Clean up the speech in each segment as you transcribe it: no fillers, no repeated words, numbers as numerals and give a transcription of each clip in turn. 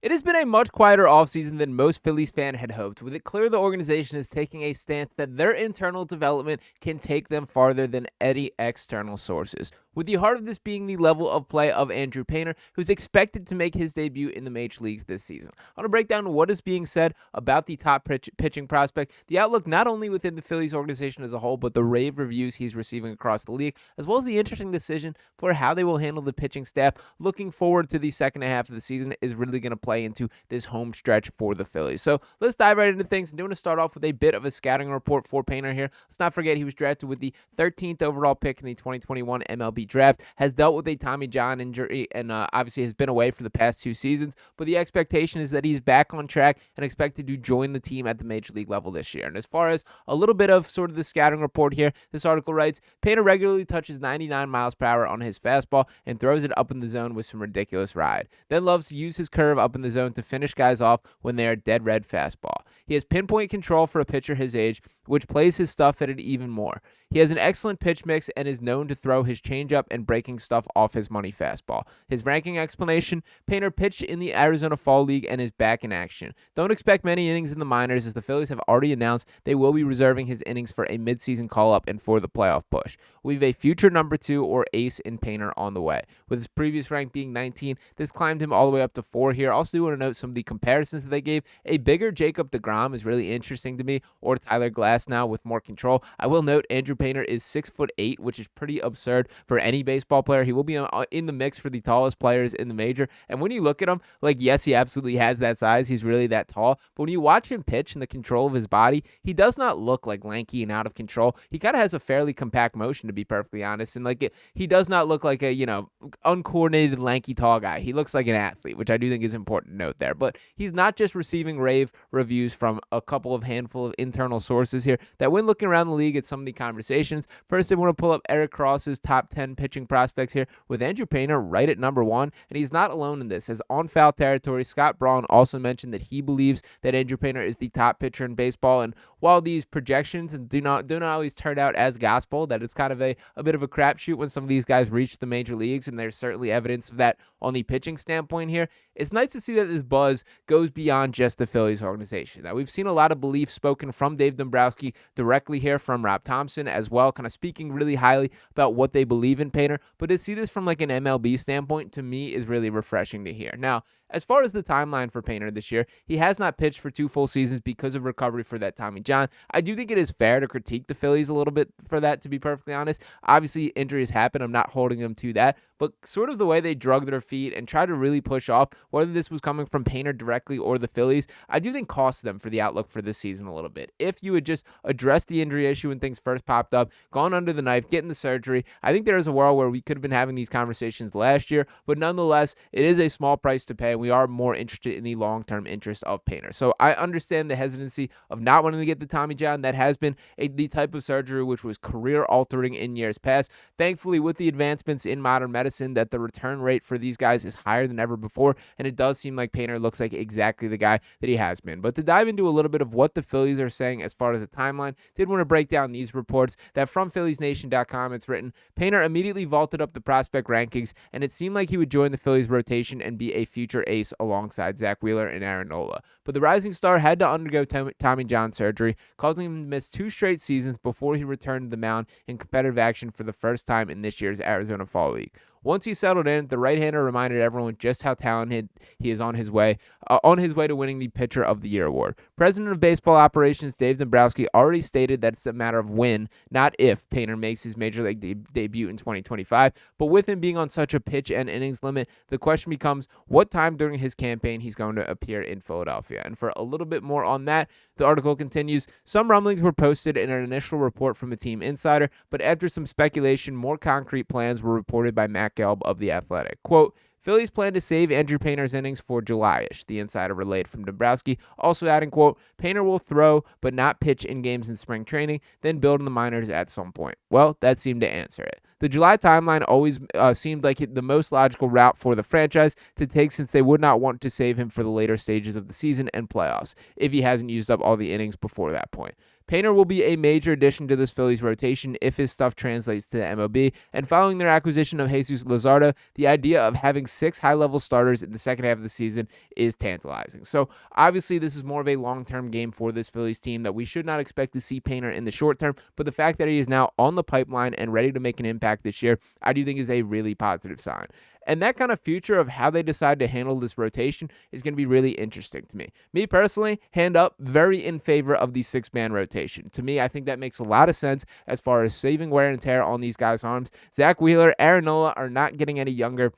It has been a much quieter offseason than most Phillies fans had hoped, with it clear the organization is taking a stance that their internal development can take them farther than any external sources. With the heart of this being the level of play of Andrew Painter, who's expected to make his debut in the major leagues this season. I want to break down what is being said about the top pitching prospect, the outlook not only within the Phillies organization as a whole, but the rave reviews he's receiving across the league, as well as the interesting decision for how they will handle the pitching staff. Looking forward to the second half of the season is really going to play into this home stretch for the Phillies. So let's dive right into things. I'm going to start off with a bit of a scouting report for Painter here. Let's not forget he was drafted with the 13th overall pick in the 2021 MLB draft, has dealt with a Tommy John injury, and obviously has been away for the past 2 seasons, but the expectation is that he's back on track and expected to join the team at the major league level this year. And as far as a little bit of sort of the scouting report here, this article writes, Painter regularly touches 99 miles per hour on his fastball and throws it up in the zone with some ridiculous ride. Then loves to use his curve up in the zone to finish guys off when they are dead red fastball. He has pinpoint control for a pitcher his age, which plays his stuff at it even more. He has an excellent pitch mix and is known to throw his changeup and breaking stuff off his money fastball. His ranking explanation, Painter pitched in the Arizona Fall League and is back in action. Don't expect many innings in the minors, as the Phillies have already announced they will be reserving his innings for a midseason call-up and for the playoff push. We have a future number 2 or ace in Painter on the way. With his previous rank being 19, this climbed him all the way up to 4 here. Also do want to note some of the comparisons that they gave. A bigger Jacob deGrom is really interesting to me, or Tyler Glass now with more control. I will note Andrew Painter is 6'8", which is pretty absurd for any baseball player. He will be in the mix for the tallest players in the major. And when you look at him, like, yes, he absolutely has that size. He's really that tall. But when you watch him pitch and the control of his body, he does not look like lanky and out of control. He kind of has a fairly compact motion, to be perfectly honest. And he does not look like a, uncoordinated, lanky, tall guy. He looks like an athlete, which I do think is important to note there. But he's not just receiving rave reviews from a handful of internal sources here, that when looking around the league at some of the conversations, first I want to pull up Eric Cross's top 10 pitching prospects here, with Andrew Painter right at number 1, and he's not alone in this. As on foul territory, Scott Braun also mentioned that he believes that Andrew Painter is the top pitcher in baseball, and while these projections do not always turn out as gospel, that it's kind of a bit of a crapshoot when some of these guys reach the major leagues, and there's certainly evidence of that on the pitching standpoint here, it's nice to see that this buzz goes beyond just the Phillies organization. Now, we've seen a lot of belief spoken from Dave Dombrowski directly here, from Rob Thomson as well, kind of speaking really highly about what they believe in Painter, but to see this from like an MLB standpoint, to me, is really refreshing to hear. Now, as far as the timeline for Painter this year, he has not pitched for 2 full seasons because of recovery for that Tommy John. I do think it is fair to critique the Phillies a little bit for that, to be perfectly honest. Obviously, injuries happen. I'm not holding them to that. But sort of the way they drug their feet and try to really push off, whether this was coming from Painter directly or the Phillies, I do think cost them for the outlook for this season a little bit. If you had just addressed the injury issue when things first popped up, gone under the knife, getting the surgery, I think there is a world where we could have been having these conversations last year. But nonetheless, it is a small price to pay, and we are more interested in the long-term interest of Painter. So I understand the hesitancy of not wanting to get the Tommy John. That has been the type of surgery which was career-altering in years past. Thankfully, with the advancements in modern medicine, that the return rate for these guys is higher than ever before, and it does seem like Painter looks like exactly the guy that he has been. But to dive into a little bit of what the Phillies are saying as far as the timeline, did want to break down these reports that from PhilliesNation.com, it's written, Painter immediately vaulted up the prospect rankings, and it seemed like he would join the Phillies rotation and be a future ace alongside Zack Wheeler and Aaron Nola. But the rising star had to undergo Tommy John surgery, causing him to miss 2 straight seasons before he returned to the mound in competitive action for the first time in this year's Arizona Fall League. Once he settled in, the right-hander reminded everyone just how talented he is on his way to winning the Pitcher of the Year award. President of Baseball Operations Dave Dombrowski already stated that it's a matter of when, not if, Painter makes his Major League debut in 2025. But with him being on such a pitch and innings limit, the question becomes what time during his campaign he's going to appear in Philadelphia. And for a little bit more on that, the article continues, some rumblings were posted in an initial report from a team insider, but after some speculation, more concrete plans were reported by Matt Gelb of The Athletic. Quote, Phillies plan to save Andrew Painter's innings for July-ish, the insider relayed from Dombrowski, also adding, quote, Painter will throw but not pitch in games in spring training, then build in the minors at some point. Well, that seemed to answer it. The July timeline always seemed like the most logical route for the franchise to take, since they would not want to save him for the later stages of the season and playoffs if he hasn't used up all the innings before that point. Painter will be a major addition to this Phillies rotation if his stuff translates to the MLB, and following their acquisition of Jesus Luzardo, the idea of having 6 high-level starters in the second half of the season is tantalizing. So obviously this is more of a long-term game for this Phillies team that we should not expect to see Painter in the short term, but the fact that he is now on the pipeline and ready to make an impact this year, I do think is a really positive sign. And that kind of future of how they decide to handle this rotation is going to be really interesting to me. Me personally, hand up, very in favor of the 6-man rotation. To me, I think that makes a lot of sense as far as saving wear and tear on these guys' arms. Zack Wheeler, Nola are not getting any younger,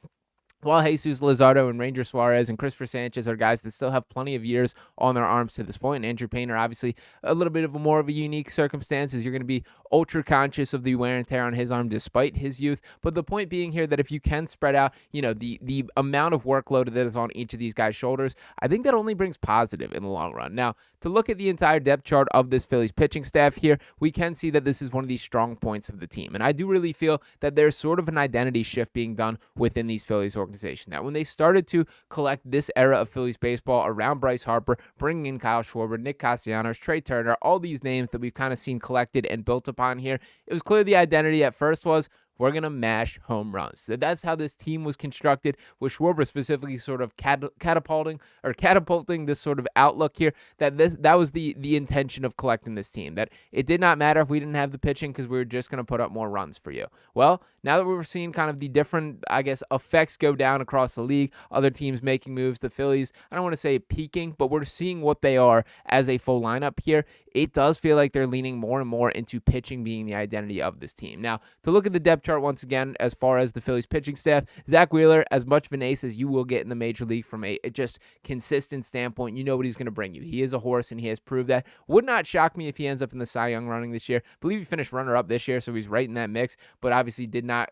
while Jesus Luzardo and Ranger Suarez and Christopher Sanchez are guys that still have plenty of years on their arms to this point. And Andrew Painter, obviously, a little bit of more of a unique circumstance, as you're going to be ultra conscious of the wear and tear on his arm despite his youth. But the point being here that if you can spread out, the amount of workload that is on each of these guys' shoulders, I think that only brings positive in the long run. Now, to look at the entire depth chart of this Phillies pitching staff here, we can see that this is one of the strong points of the team. And I do really feel that there's sort of an identity shift being done within these Phillies organizations. That when they started to collect this era of Phillies baseball around Bryce Harper, bringing in Kyle Schwarber, Nick Castellanos, Trey Turner, all these names that we've kind of seen collected and built upon here, it was clear the identity at first was, we're going to mash home runs. That's how this team was constructed, with Schwarber specifically sort of catapulting this sort of outlook here, that was the intention of collecting this team, that it did not matter if we didn't have the pitching because we were just going to put up more runs for you. Well, now that we're seeing kind of the different, effects go down across the league, other teams making moves, the Phillies, I don't want to say peaking, but we're seeing what they are as a full lineup here. It does feel like they're leaning more and more into pitching being the identity of this team. Now, to look at the depth chart once again, as far as the Phillies pitching staff, Zack Wheeler, as much of an ace as you will get in the major league from a just consistent standpoint, you know what he's going to bring you. He is a horse, and he has proved that. Would not shock me if he ends up in the Cy Young running this year. I believe he finished runner-up this year, so he's right in that mix, but obviously did not,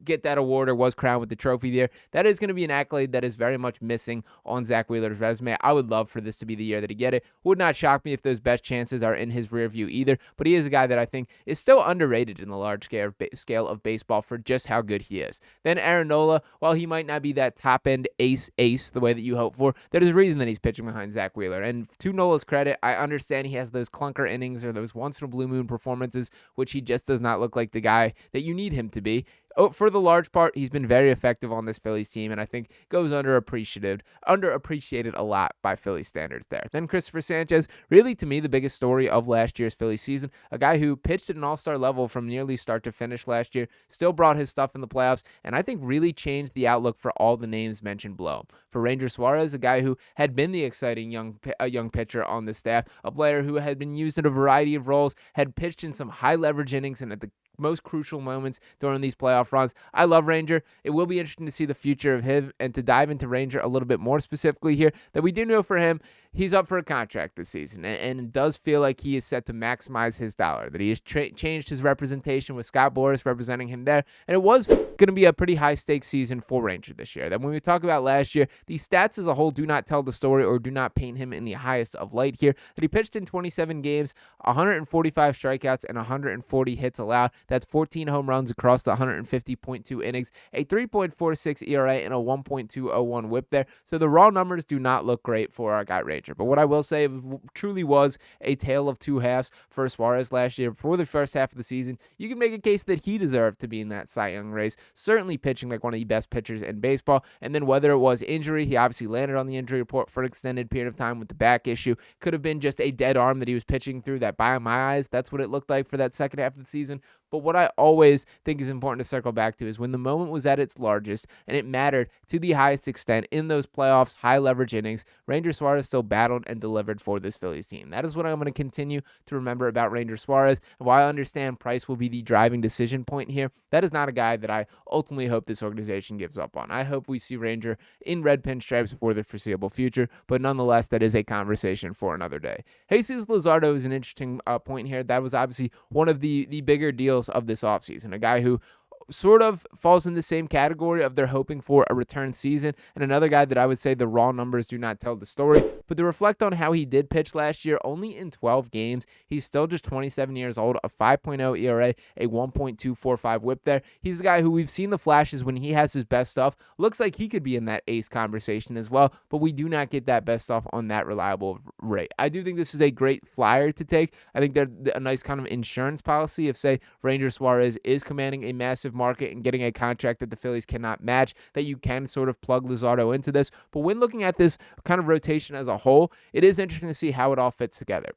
get that award or was crowned with the trophy there. That is going to be an accolade that is very much missing on Zack Wheeler's resume. I would love for this to be the year that he get it. Would not shock me if those best chances are in his rear view either, but he is a guy that I think is still underrated in the large scale of baseball for just how good he is. Then Aaron Nola, while he might not be that top-end ace the way that you hope for, there is a reason that he's pitching behind Zack Wheeler. And to Nola's credit, I understand he has those clunker innings or those once-in-a-blue-moon performances, which he just does not look like the guy that you need him to be. For the large part, he's been very effective on this Phillies team, and I think goes underappreciated a lot by Phillies standards there. Then Christopher Sanchez, really to me the biggest story of last year's Phillies season, a guy who pitched at an all-star level from nearly start to finish last year, still brought his stuff in the playoffs, and I think really changed the outlook for all the names mentioned below. For Ranger Suarez, a guy who had been the exciting young pitcher on the staff, a player who had been used in a variety of roles, had pitched in some high-leverage innings and at the most crucial moments during these playoff runs. I love Ranger. It will be interesting to see the future of him, and to dive into Ranger a little bit more specifically here, that we do know for him, he's up for a contract this season, and it does feel like he is set to maximize his dollar, that he has changed his representation with Scott Boras representing him there, and it was going to be a pretty high-stakes season for Ranger this year. That when we talk about last year, the stats as a whole do not tell the story or do not paint him in the highest of light here, that he pitched in 27 games, 145 strikeouts, and 140 hits allowed. That's 14 home runs across the 150.2 innings, a 3.46 ERA, and a 1.201 whip there. So the raw numbers do not look great for our guy Ranger. But what I will say, it truly was a tale of two halves for Suarez last year. For the first half of the season, you can make a case that he deserved to be in that Cy Young race, certainly pitching like one of the best pitchers in baseball. And then whether it was injury, he obviously landed on the injury report for an extended period of time with the back issue. Could have been just a dead arm that he was pitching through that, by my eyes, that's what it looked like for that second half of the season. But what I always think is important to circle back to is when the moment was at its largest and it mattered to the highest extent in those playoffs, high leverage innings, Ranger Suarez still battled and delivered for this Phillies team. That is what I'm going to continue to remember about Ranger Suarez. And while I understand Price will be the driving decision point here, that is not a guy that I ultimately hope this organization gives up on. I hope we see Ranger in red pinstripes for the foreseeable future, but nonetheless, that is a conversation for another day. Jesus Luzardo is an interesting point here. That was obviously one of the bigger deals of this offseason, a guy who sort of falls in the same category of they're hoping for a return season. And another guy that I would say the raw numbers do not tell the story, but to reflect on how he did pitch last year, only in 12 games, he's still just 27 years old, a 5.0 ERA, a 1.245 whip there. He's a guy who we've seen the flashes when he has his best stuff. Looks like he could be in that ace conversation as well, but we do not get that best stuff on that reliable rate. I do think this is a great flyer to take. I think they're a nice kind of insurance policy if, say, Ranger Suarez is commanding a massive market and getting a contract that the Phillies cannot match, that you can sort of plug Luzardo into this. But when looking at this kind of rotation as a whole, it is interesting to see how it all fits together.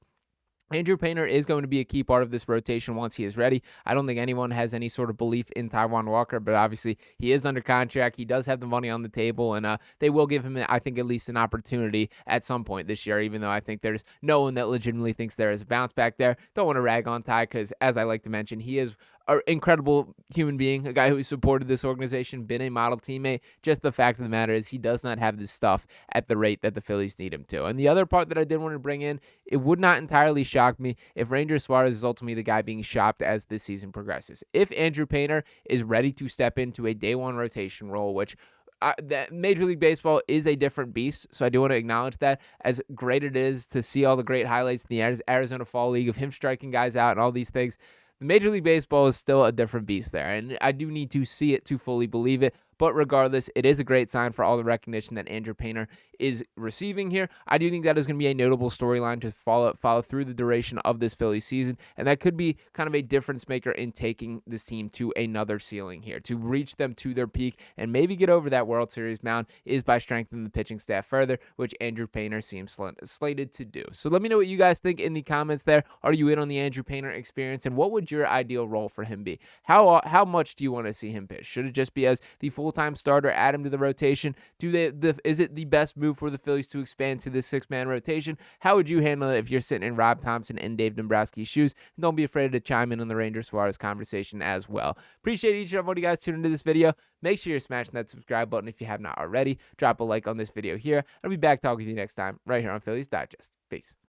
Andrew Painter is going to be a key part of this rotation once he is ready. I don't think anyone has any sort of belief in Taijuan Walker, but obviously he is under contract. He does have the money on the table, and they will give him, I think, at least an opportunity at some point this year, even though I think there's no one that legitimately thinks there is a bounce back there. Don't want to rag on Ty because, as I like to mention, he is an incredible human being, a guy who supported this organization, been a model teammate. Just the fact of the matter is he does not have this stuff at the rate that the Phillies need him to. And the other part that I did want to bring in, it would not entirely shock me if Ranger Suarez is ultimately the guy being shopped as this season progresses. If Andrew Painter is ready to step into a day one rotation role, which that Major League Baseball is a different beast, so I do want to acknowledge that. As great it is to see all the great highlights in the Arizona Fall League of him striking guys out and all these things, the Major League Baseball is still a different beast there, and I do need to see it to fully believe it. But regardless, it is a great sign for all the recognition that Andrew Painter is receiving here. I do think that is going to be a notable storyline to follow through the duration of this Phillies season, and that could be kind of a difference maker in taking this team to another ceiling here, to reach them to their peak and maybe get over that World Series mound is by strengthening the pitching staff further, which Andrew Painter seems slated to do. So let me know what you guys think in the comments there. Are you in on the Andrew Painter experience, and what would your ideal role for him be? How much do you want to see him pitch? Should it just be as the full-time starter, add him to the rotation? Is it the best move for the Phillies to expand to this six-man rotation? How would you handle it if you're sitting in Rob Thomson and Dave Dombrowski's shoes? And don't be afraid to chime in on the Ranger Suarez conversation as well. Appreciate each and every one of you guys tuning into this video. Make sure you're smashing that subscribe button if you have not already. Drop a like on this video here. I'll be back talking with you next time right here on Phillies Digest. Peace.